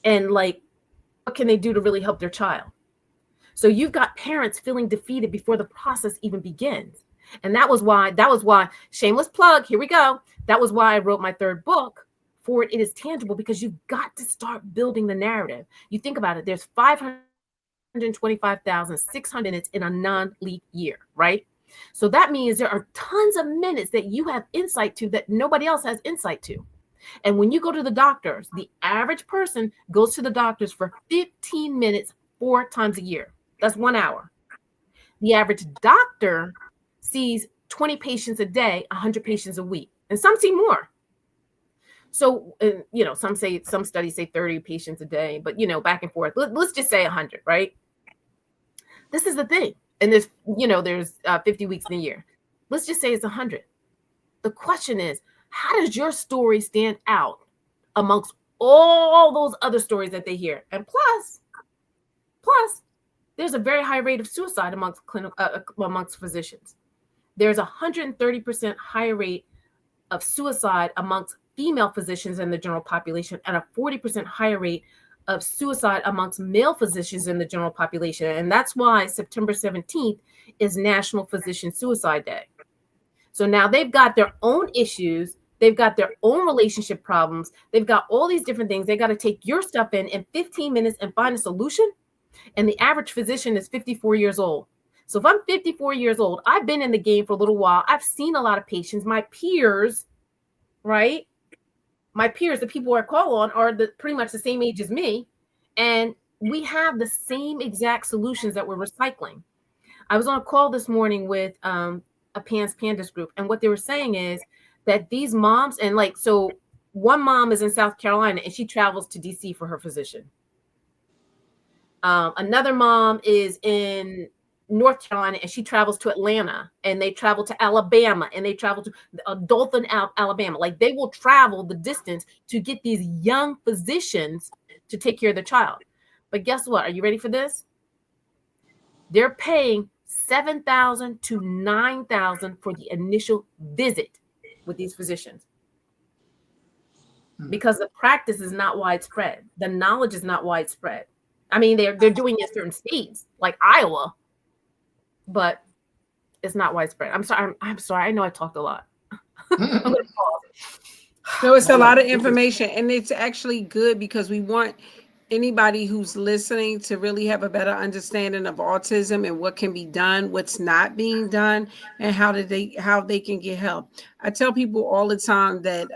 And like, what can they do to really help their child? So you've got parents feeling defeated before the process even begins. And that was why, shameless plug, here we go. That was why I wrote my 3rd book, For It Is Tangible, because you've got to start building the narrative. You think about it, there's 525,600 minutes in a non-leap year, right? So that means there are tons of minutes that you have insight to that nobody else has insight to. And when you go to the doctors, the average person goes to the doctors for 15 minutes 4 times a year. That's 1 hour. The average doctor sees 20 patients a day, 100 patients a week, and some see more. So, some studies say 30 patients a day, but, back and forth. Let's just say 100, right? This is the thing. And there's 50 weeks in a year. Let's just say it's 100. The question is, how does your story stand out amongst all those other stories that they hear? And plus, there's a very high rate of suicide amongst physicians. There's 130% higher rate of suicide amongst female physicians in the general population, and a 40% higher rate of suicide amongst male physicians in the general population. And that's why September 17th is National Physician Suicide Day. So now they've got their own issues. They've got their own relationship problems. They've got all these different things. They got to take your stuff in 15 minutes and find a solution. And the average physician is 54 years old. So if I'm 54 years old, I've been in the game for a little while. I've seen a lot of patients. My peers, right? My peers, the people I call on, are pretty much the same age as me. And we have the same exact solutions that we're recycling. I was on a call this morning with a PANS Pandas group. And what they were saying is that these moms, and so one mom is in South Carolina and she travels to DC for her physician. Another mom is in North Carolina and she travels to Atlanta, and they travel to Alabama, and they travel to Dothan, Alabama. Like, they will travel the distance to get these young physicians to take care of their child. But guess what? Are you ready for this? They're paying $7,000 to $9,000 for the initial visit with these physicians, because the practice is not widespread. The knowledge is not widespread. I mean, they're doing it in certain states like Iowa, but it's not widespread. I'm sorry. I know I talked a lot. I'm gonna pause. So it's a lot of information, and it's actually good because we want anybody who's listening to really have a better understanding of autism and what can be done, what's not being done, and how they can get help. I tell people all the time that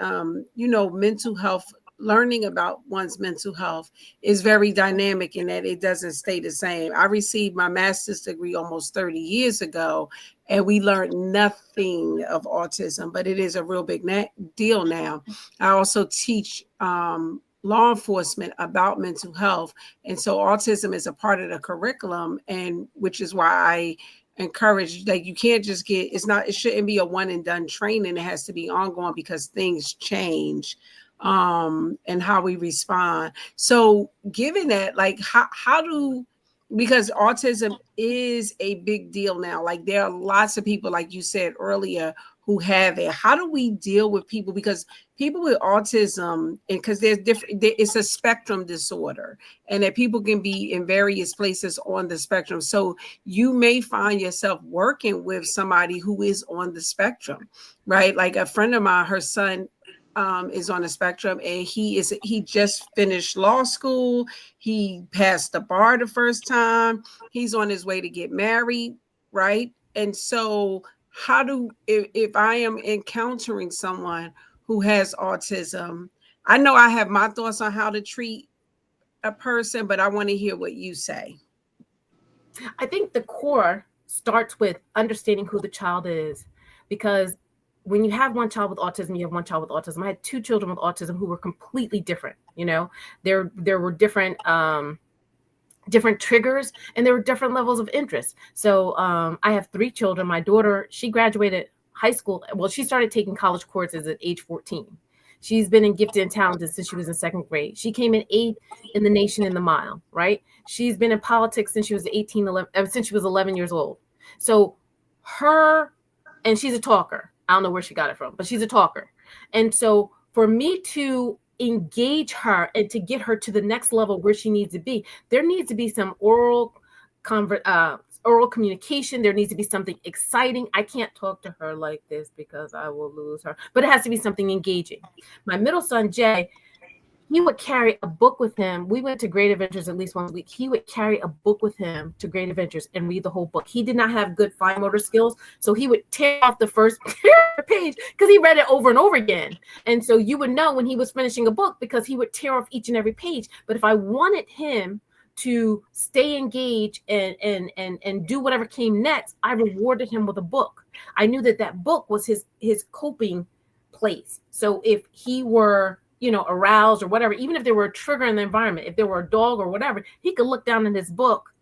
mental health, learning about one's mental health is very dynamic in that it doesn't stay the same. I received my master's degree almost 30 years ago, and we learned nothing of autism, but it is a real big deal now. I also teach law enforcement about mental health. And so autism is a part of the curriculum, and which is why I encourage, like you can't just get, it shouldn't be a one and done training. It has to be ongoing because things change and how we respond. So given that, like how do, because autism is a big deal now. Like there are lots of people, like you said earlier, who have it. How do we deal with people? Because people with autism, and because there's different, it's a spectrum disorder, and that people can be in various places on the spectrum. So you may find yourself working with somebody who is on the spectrum, right? Like a friend of mine, her son is on the spectrum, and he just finished law school. He passed the bar the first time. He's on his way to get married, right? And so how do, if I am encountering someone who has autism, I know I have my thoughts on how to treat a person, but I want to hear what you say. I think the core starts with understanding who the child is, because when you have one child with autism, you have one child with autism. I had two children with autism who were completely different. You know, there were different different triggers, and there were different levels of interest. So I have three children. My daughter, she graduated high school. Well, she started taking college courses at age 14. She's been in gifted and talented since she was in second grade. She came in 8th in the nation in the mile, right? She's been in politics since she was 11 years old. So and she's a talker. I don't know where she got it from, but she's a talker. And so for me to engage her and to get her to the next level where she needs to be, there needs to be some oral communication. There needs to be something exciting. I can't talk to her like this because I will lose her, but it has to be something engaging. My middle son, Jay, he would carry a book with him. We went to Great Adventures at least once a week. He would carry a book with him to Great Adventures and read the whole book. He did not have good fine motor skills, so he would tear off the first page because he read it over and over again. And so you would know when he was finishing a book because he would tear off each and every page. But if I wanted him to stay engaged and do whatever came next, I rewarded him with a book. I knew that book was his coping place. So if he were aroused or whatever, even if there were a trigger in the environment, if there were a dog or whatever, he could look down in his book,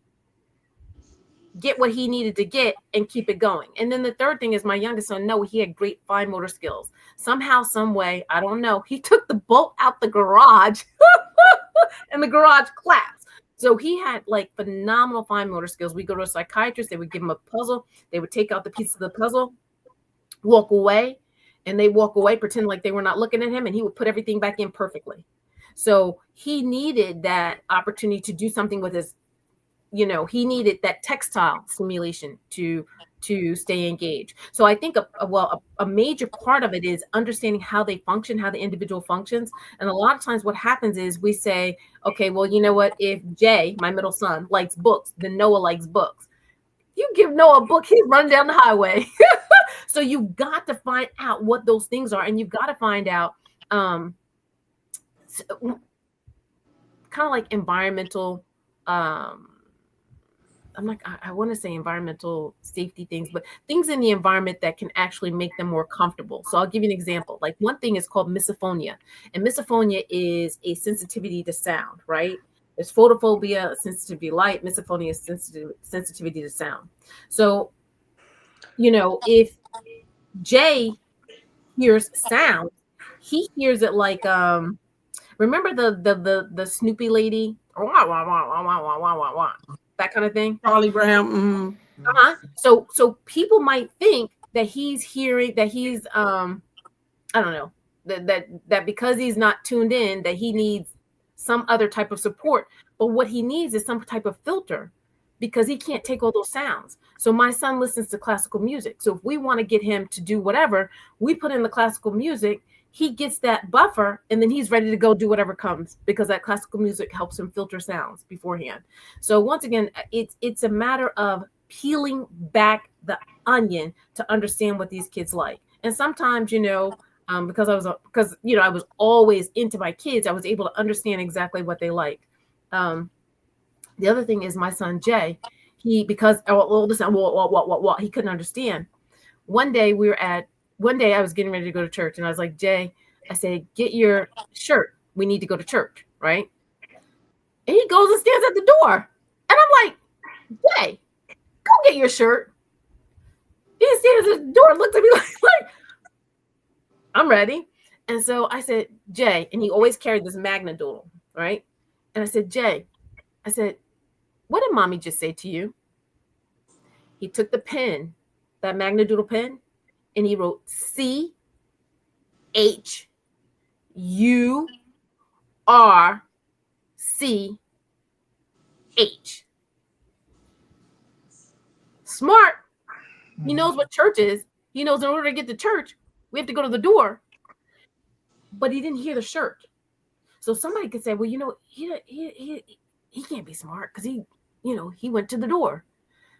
get what he needed to get, and keep it going. And then the third thing is my youngest son, Noah, he had great fine motor skills. Somehow, some way, I don't know, he took the bolt out the garage and the garage collapsed. So he had like phenomenal fine motor skills. We go to a psychiatrist, they would give him a puzzle. They would take out the piece of the puzzle, walk away, and they walk away, pretend like they were not looking at him, and he would put everything back in perfectly. So he needed that opportunity to do something with his, he needed that textile stimulation to stay engaged. So I think a major part of it is understanding how they function, how the individual functions. And a lot of times what happens is we say, okay, well, you know what? If Jay, my middle son, likes books, then Noah likes books. You give Noah a book, he's running down the highway. So you've got to find out what those things are, and you've got to find out kind of like environmental I want to say environmental safety things, but things in the environment that can actually make them more comfortable. So I'll give you an example. Like one thing is called misophonia, and misophonia is a sensitivity to sound, right? There's photophobia, sensitivity to light. Misophonia is sensitivity to sound. So, if Jay hears sound, he hears it like remember the Snoopy lady, wah, wah, wah, wah, wah, wah, wah, wah, that kind of thing. Charlie Brown. So people might think that he's hearing, that he's I don't know, that because he's not tuned in, that he needs some other type of support. But what he needs is some type of filter, because he can't take all those sounds. So my son listens to classical music. So if we want to get him to do whatever, we put in the classical music, he gets that buffer, and then he's ready to go do whatever comes, because that classical music helps him filter sounds beforehand. So once again, it's a matter of peeling back the onion to understand what these kids like. And sometimes, because I was always into my kids, I was able to understand exactly what they like. The other thing is my son Jay, he couldn't understand. One day I was getting ready to go to church, and I was like, Jay, I said, get your shirt. We need to go to church, right? And he goes and stands at the door, and I'm like, Jay, go get your shirt. He stands at the door, looked at me like I'm ready. And so I said, Jay, and he always carried this Magna Doodle, right? And I said, Jay, I said, what did mommy just say to you? He took the pen, that Magna Doodle pen, and he wrote CHURCH. Smart. He knows what church is. He knows in order to get to church, we have to go to the door. But he didn't hear the shirt. So somebody could say, well, you know, he can't be smart because he went to the door.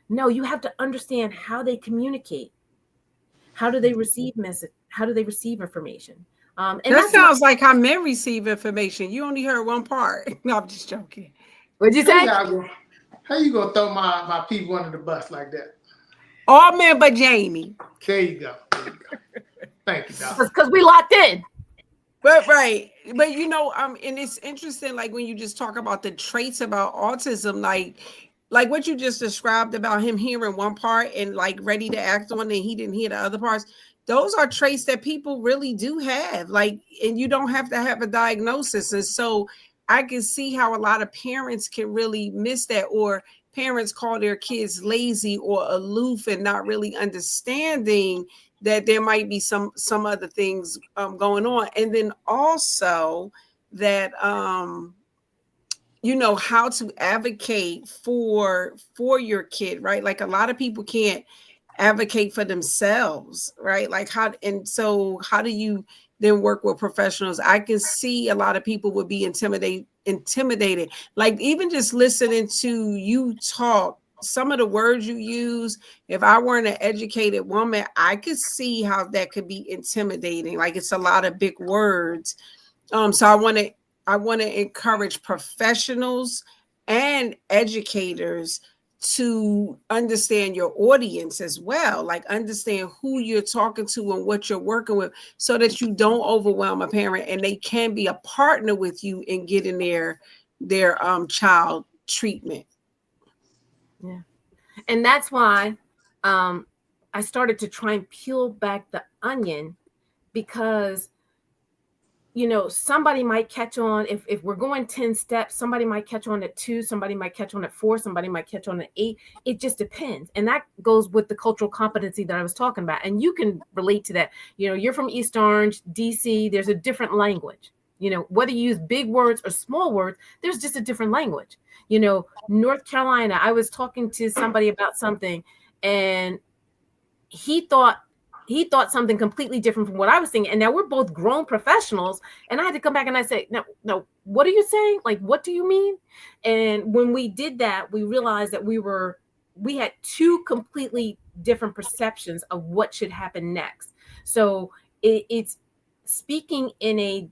No, you have to understand how they communicate. How do they receive message? How do they receive information? And that sounds like how men receive information. You only heard one part. No, I'm just joking. What'd you say? How you gonna throw my people under the bus like that? All men but Jamie. There you go. Thank you, Doc. Because we locked in. But right. But and it's interesting, like when you just talk about the traits about autism, like what you just described about him hearing one part and like ready to act on it, and he didn't hear the other parts. Those are traits that people really do have, like, and you don't have to have a diagnosis. And so I can see how a lot of parents can really miss that, or parents call their kids lazy or aloof and not really understanding that there might be some other things going on. And then also that, how to advocate for your kid, right? Like a lot of people can't advocate for themselves, right? Like how do you then work with professionals? I can see a lot of people would be intimidated. Like even just listening to you talk, some of the words you use, if I weren't an educated woman, I could see how that could be intimidating. Like it's a lot of big words. So I want to encourage professionals and educators to understand your audience as well, like understand who you're talking to and what you're working with, so that you don't overwhelm a parent and they can be a partner with you in getting their child treatment. Yeah. And that's why I started to try and peel back the onion, because somebody might catch on if we're going 10 steps, somebody might catch on at 2, somebody might catch on at 4, somebody might catch on at 8. It just depends. And that goes with the cultural competency that I was talking about. And you can relate to that. You're from East Orange, DC, there's a different language. Whether you use big words or small words, there's just a different language. North Carolina, I was talking to somebody about something, and he thought something completely different from what I was saying. And now we're both grown professionals. And I had to come back and I say, no, what are you saying? Like, what do you mean? And when we did that, we realized that we had 2 completely different perceptions of what should happen next. So it's speaking in a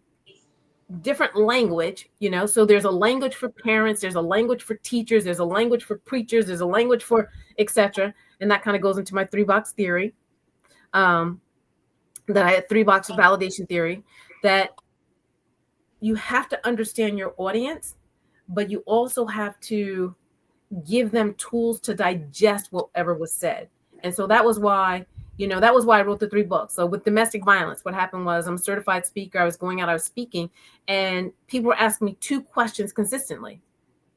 different language, so there's a language for parents, there's a language for teachers, there's a language for preachers, there's a language for etc. And that kind of goes into my 3-box theory. That I had 3-box validation theory, that you have to understand your audience, but you also have to give them tools to digest whatever was said. And so that was why I wrote the 3 books. So with domestic violence, what happened was I'm a certified speaker. I was going out, I was speaking, and people were asking me 2 questions consistently,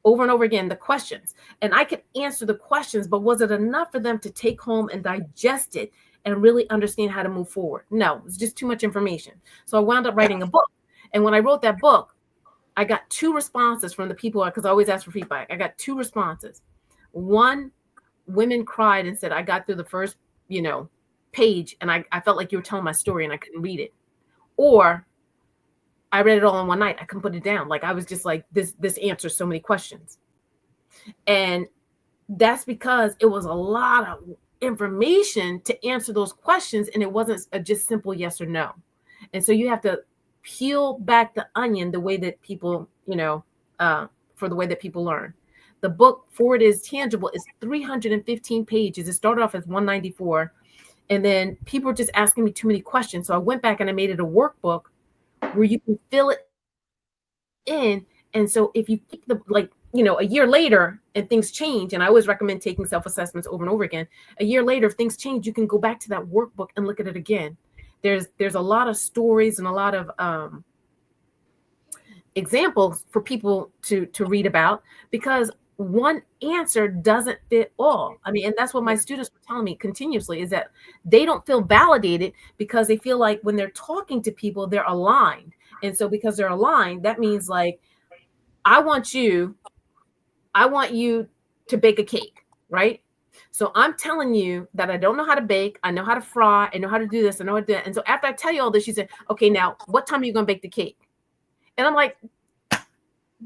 over and over again, the questions. And I could answer the questions, but was it enough for them to take home and digest it and really understand how to move forward? No, it's just too much information. So I wound up writing a book. And when I wrote that book, I got 2 responses from the people, because I always ask for feedback. I got 2 responses. One, women cried and said, I got through the first, page, and I felt like you were telling my story and I couldn't read it. Or I read it all in one night. I couldn't put it down. Like I was just like, this answers so many questions. And that's because it was a lot of information to answer those questions, and it wasn't a just simple yes or no. And so you have to peel back the onion the way that people, for the way that people learn. The book, For It Is Tangible, is 315 pages. It started off as 194. And then people were just asking me too many questions. So I went back and I made it a workbook where you can fill it in. And so if you keep a year later and things change, and I always recommend taking self-assessments over and over again. A year later, if things change, you can go back to that workbook and look at it again. There's a lot of stories and a lot of examples for people to read about, because one answer doesn't fit all. I mean, and that's what my students were telling me continuously, is that they don't feel validated because they feel like when they're talking to people, they're aligned. And so because they're aligned, that means like, I want you to bake a cake, right? So I'm telling you that I don't know how to bake. I know how to fry. I know how to do this. I know how to do that. And so after I tell you all this, she said, okay, now what time are you going to bake the cake? And I'm like,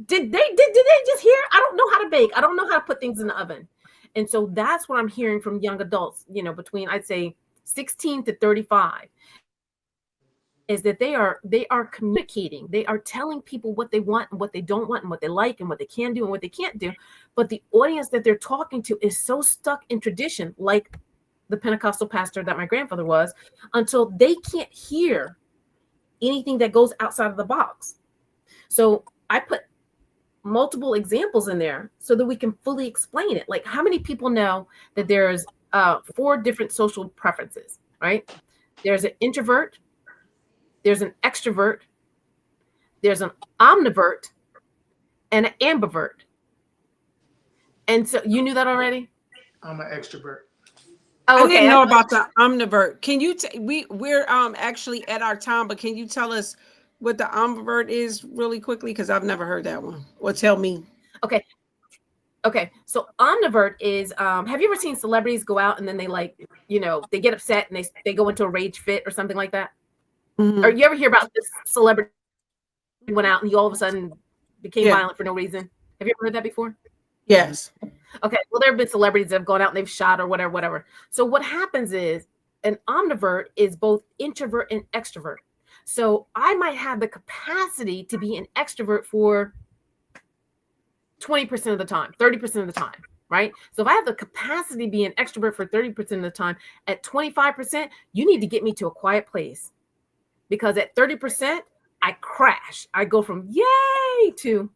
did they just hear? I don't know how to bake. I don't know how to put things in the oven. And so that's what I'm hearing from young adults, between, I'd say 16 to 35, is that they are communicating. They are telling people what they want and what they don't want and what they like and what they can do and what they can't do. But the audience that they're talking to is so stuck in tradition, like the Pentecostal pastor that my grandfather was, until they can't hear anything that goes outside of the box. So I put multiple examples in there so that we can fully explain it. Like, how many people know that there's 4 different social preferences, right? There's an introvert, there's an extrovert, there's an omnivert, and an ambivert. And so you knew that already? I'm an extrovert. Oh, okay. I didn't know about the omnivert. Can you we're actually at our time, but can you tell us what the omnivert is really quickly? Because I've never heard that one. Or tell me. Okay. So omnivert is have you ever seen celebrities go out and then they they get upset and they go into a rage fit or something like that? Mm-hmm. Or you ever hear about this celebrity went out and he all of a sudden became violent for no reason? Have you ever heard that before? Yes. Okay. Well, there have been celebrities that have gone out and they've shot or whatever. So what happens is an omnivert is both introvert and extrovert. So I might have the capacity to be an extrovert for 20% of the time, 30% of the time, right? So if I have the capacity to be an extrovert for 30% of the time, at 25%, you need to get me to a quiet place. Because at 30%, I crash. I go from yay to,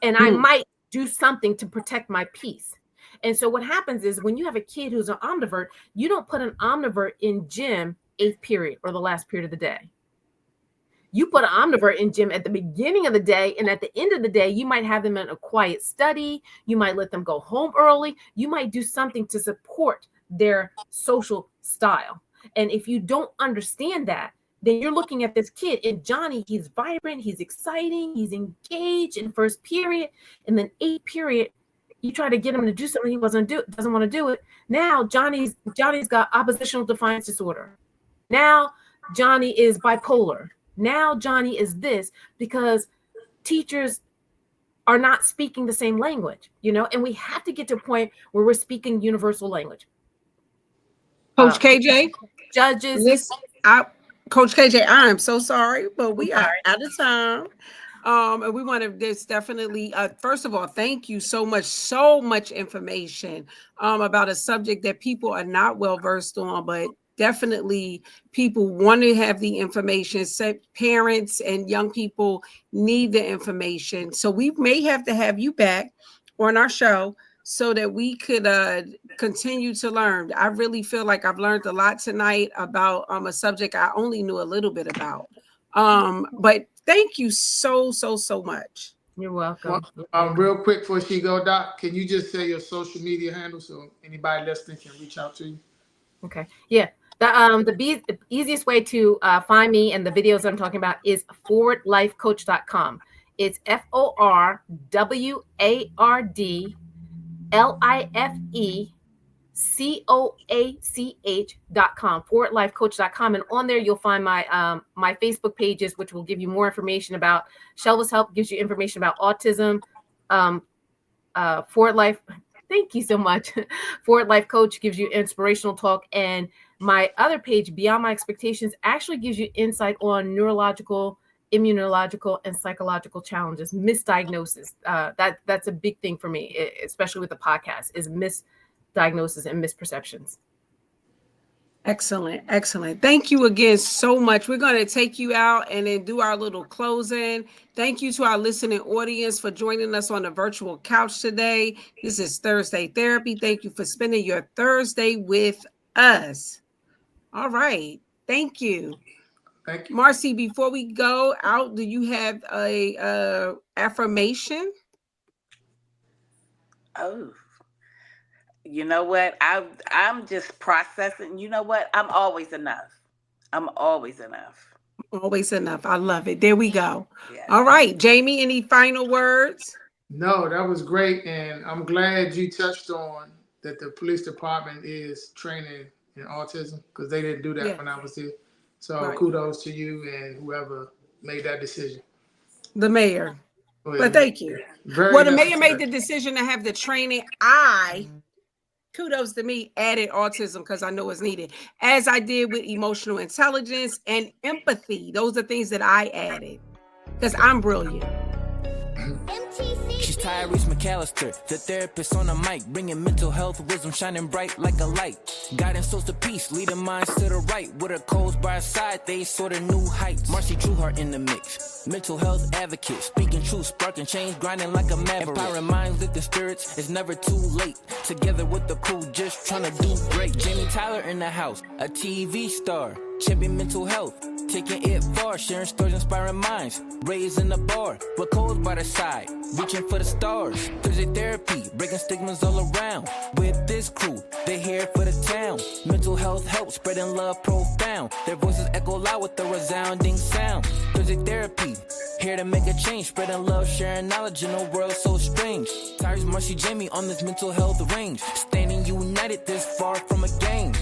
and I might do something to protect my peace. And so what happens is when you have a kid who's an omnivert, you don't put an omnivert in gym 8th period or the last period of the day. You put an omnivert in gym at the beginning of the day, and at the end of the day, you might have them in a quiet study. You might let them go home early. You might do something to support their social style. And if you don't understand that, then you're looking at this kid, and Johnny, he's vibrant, he's exciting, he's engaged in 1st period, and then 8th period, you try to get him to do something he doesn't want to do it. Now Johnny's got oppositional defiance disorder. Now Johnny is bipolar. Now Johnny is this, because teachers are not speaking the same language, and we have to get to a point where we're speaking universal language. Coach KJ, judges. Coach KJ, I am so sorry, but we are out of time. And we want to, there's definitely, first of all, thank you so much information about a subject that people are not well versed on, but definitely people want to have the information. Parents and young people need the information. So we may have to have you back on our show so that we could continue to learn. I really feel like I've learned a lot tonight about a subject I only knew a little bit about. But thank you so much. You're welcome. Real quick before she go, Doc, can you just say your social media handle so anybody listening can reach out to you? Okay. Yeah. The easiest way to find me and the videos I'm talking about is forwardlifecoach.com. It's forwardlifecoach.com, forwardlifecoach.com. And on there, you'll find my my Facebook pages, which will give you more information about Shelva's Help, gives you information about autism. Forward Life, thank you so much. Forward Life Coach gives you inspirational talk. And my other page, Beyond My Expectations, actually gives you insight on neurological, immunological, and psychological challenges, misdiagnosis. That's a big thing for me, especially with the podcast, is misdiagnosis and misperceptions. Excellent, excellent. Thank you again so much. We're going to take you out and then do our little closing. Thank you to our listening audience for joining us on the virtual couch today. This is Thursday Therapy. Thank you for spending your Thursday with us. All right. Thank you. Thank you. Marcy, before we go out, do you have a affirmation? Oh, you know what? I'm just processing. You know what? I'm always enough. I'm always enough. Always enough. I love it. There we go. Yeah. All right, Jamie, any final words? No, that was great, and I'm glad you touched on that the police department is training in autism, because they didn't do that when I was here. So kudos to you and whoever made that decision. The mayor. But thank you. Very the mayor necessary. made the decision to have the training. Kudos to me, added autism because I know it's needed, as I did with emotional intelligence and empathy. Those are things that I added because I'm brilliant. She's Tyrese McAllister, the therapist on the mic, bringing mental health wisdom, shining bright like a light. Guiding souls to peace, leading minds to the right. With her codes by her side, they soar to new heights. Marcy Trueheart in the mix, mental health advocate, speaking truth, sparking change, grinding like a maverick. Empowering minds, lifting spirits, it's never too late. Together with the crew, just trying to do great. Jamie Tyler in the house, a TV star, champion mental health, taking it far, sharing stories, inspiring minds, raising the bar, with codes by the side, reaching for the stars. Thursday Therapy, breaking stigmas all around. With this crew, they here for the town. Mental health help, spreading love profound. Their voices echo loud with a resounding sound. Thursday Therapy, here to make a change, spreading love, sharing knowledge in a world so strange. Tyreese, Marcy, Jamie on this mental health range, standing united this far from a game.